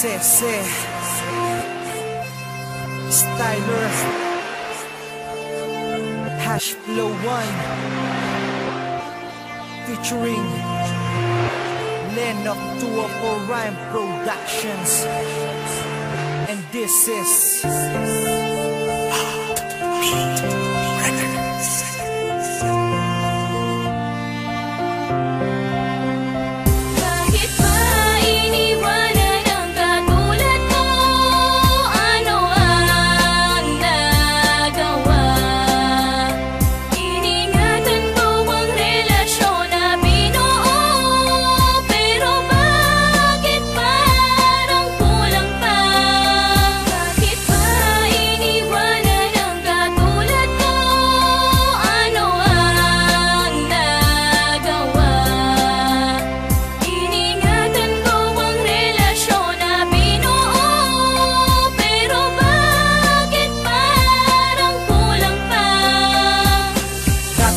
Sese Styler Hash Flow 1 featuring Len of 204 Rhyme Productions, and this is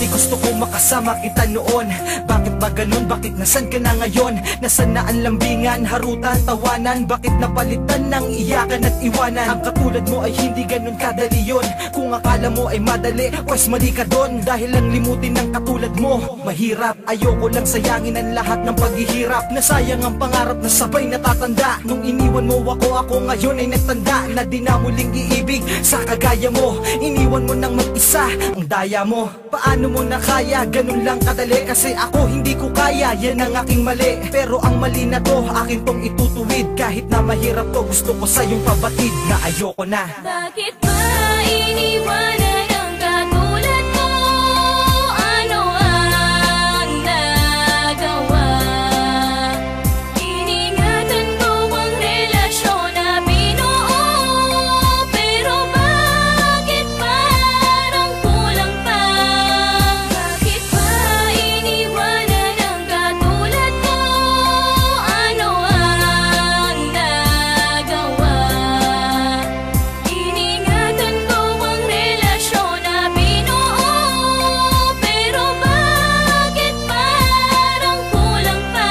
gusto ko makasama kita noon. Bakit ba ganun? Bakit nasan ka na ngayon? Nasan na ang lambingan, harutan, tawanan? Bakit napalitan ng iyakan at iwanan? Ang katulad mo ay hindi ganun kadali yun. Kung akala mo ay madali, pues mali ka dun. Dahil lang limutin ng katulad mo mahirap. Ayoko lang sayangin ang lahat ng paghihirap. Nasayang ang pangarap na sabay natatanda. Nung iniwan mo ako ngayon ay nagtanda. Na di na muling iibig sa kagaya mo. Iniwan mo nang mag-isa ang daya mo. Paano mo na kaya? Ganun lang kadali. Kasi ako hindi ko kaya, yan ang aking mali. Pero ang mali na to, akin tong itutuwid. Kahit na mahirap to, gusto ko sa'yong pabatid na ayoko na. Bakit ba iniwanan ang katulad mo? Ano ang nagawa? Iningatan ko ang relasyon na binuo. Pero bakit parang kulang pa? Bakit ba iniwanan ang katulad mo? Ano ang nagawa? Iningatan ko ang relasyon na binuo. Pero bakit parang kulang pa?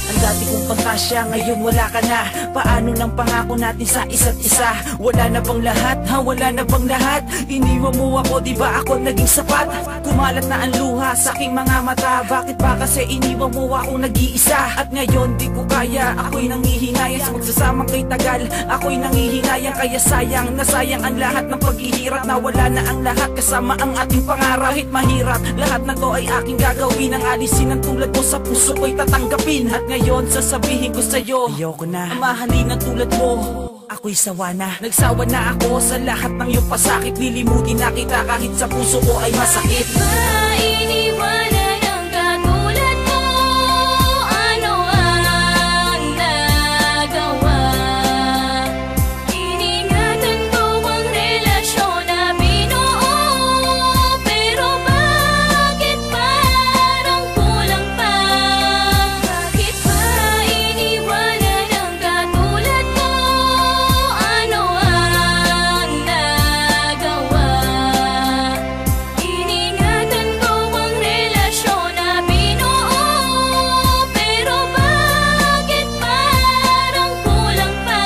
Ang dati kong pagkasya, ngayon wala ka na. Paano ng pangako natin sa isa't isa? Wala na bang lahat? Ha? Wala na bang lahat? Iniwan mo ako, di ba ako naging sapat? Kumalat na ang luha sa aking mga mata. Bakit ba kasi iniwan mo ako nag-iisa? At ngayon di ko kaya, ako'y nangihinayang sa magsasamang kay tagal. Ako'y nangihinayang kaya sayang, nasayang ang lahat ng paghihirap. Nawala na ang lahat kasama ang ating pangarap. Kahit mahirap, lahat na to ay aking gagawin. Ang alisin ng tulad mo sa puso ko'y tatanggapin. At ngayon sasabihin ko sa'yo, ayoko na mahalin ng tulad mo. Ako'y sawa na. Nagsawa na ako sa lahat ng iyong pasakit. Lilimutin na kita kahit sa puso ko ay masakit. Ba iniwanan ang katulad mo? Ano ang nagawa? Iningatan ko ang relasyon na binuo. Pero bakit parang kulang pa? Bakit ba iniwanan ang katulad mo? Ano ang nagawa? Iningatan ko ang relasyon na binuo. Pero bakit parang kulang pa?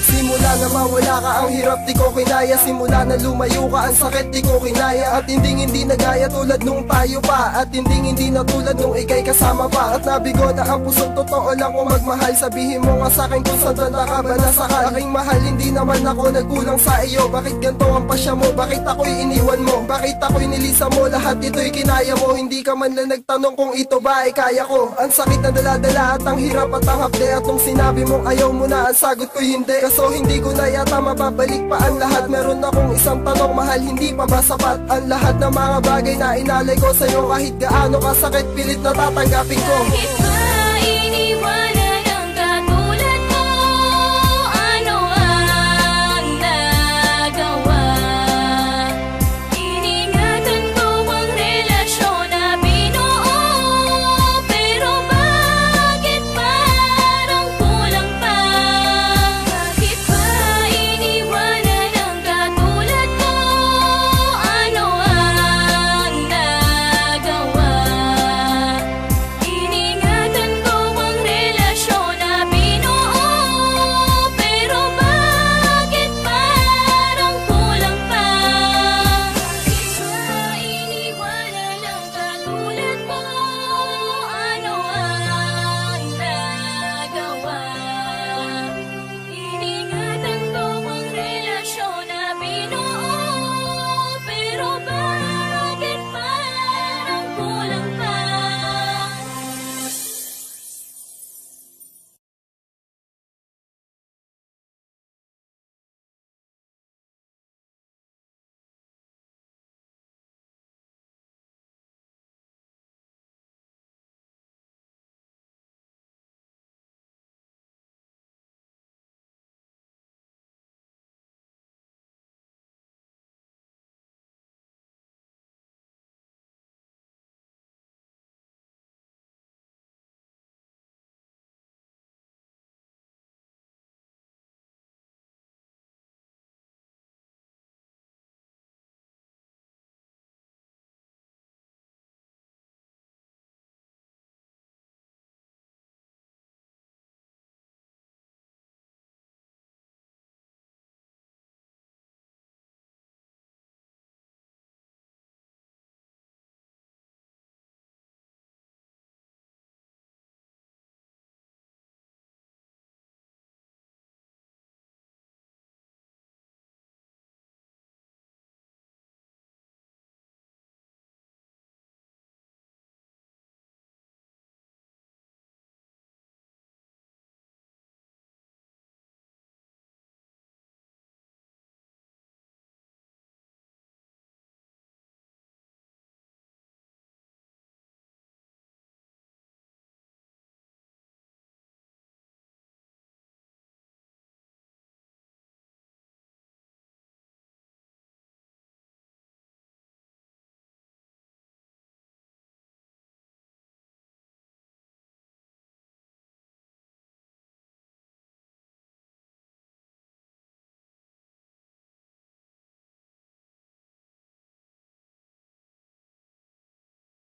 Simula na mawala ka ang hirap di ko kinaya. Simula na lumayo ka ang sakit di ko kinaya. At hindi nagaya tulad nung tayo pa. At hindi na tulad nung ikay kasama pa. At nabigo na ang pusong totoo lang kung magmahal. Sabihin mo nga sa'kin kung saan banda ka ba nasakal. Aking mahal hindi naman ako nagkulang sa iyo. Bakit ganito ang pasya mo? Bakit ako'y iniwan mo? Bakit ako'y nilisa mo? Lahat ito'y kinaya mo. Hindi ka man lang nagtanong kung ito ba ay kaya ko. Ang sakit na daladala at ang hirap at ang hapde. At nung sinabi mong ayaw mo na, ang sagot ko'y hindi. Kaso hindi ko na yata mababalik pa ang lahat. Meron akong isang tanong, mahal, hindi pa ba sapat? Ang lahat ng mga bagay na inalay ko sa'yo. Kahit gaano kasakit, pilit na tatanggapin ko. Bakit ba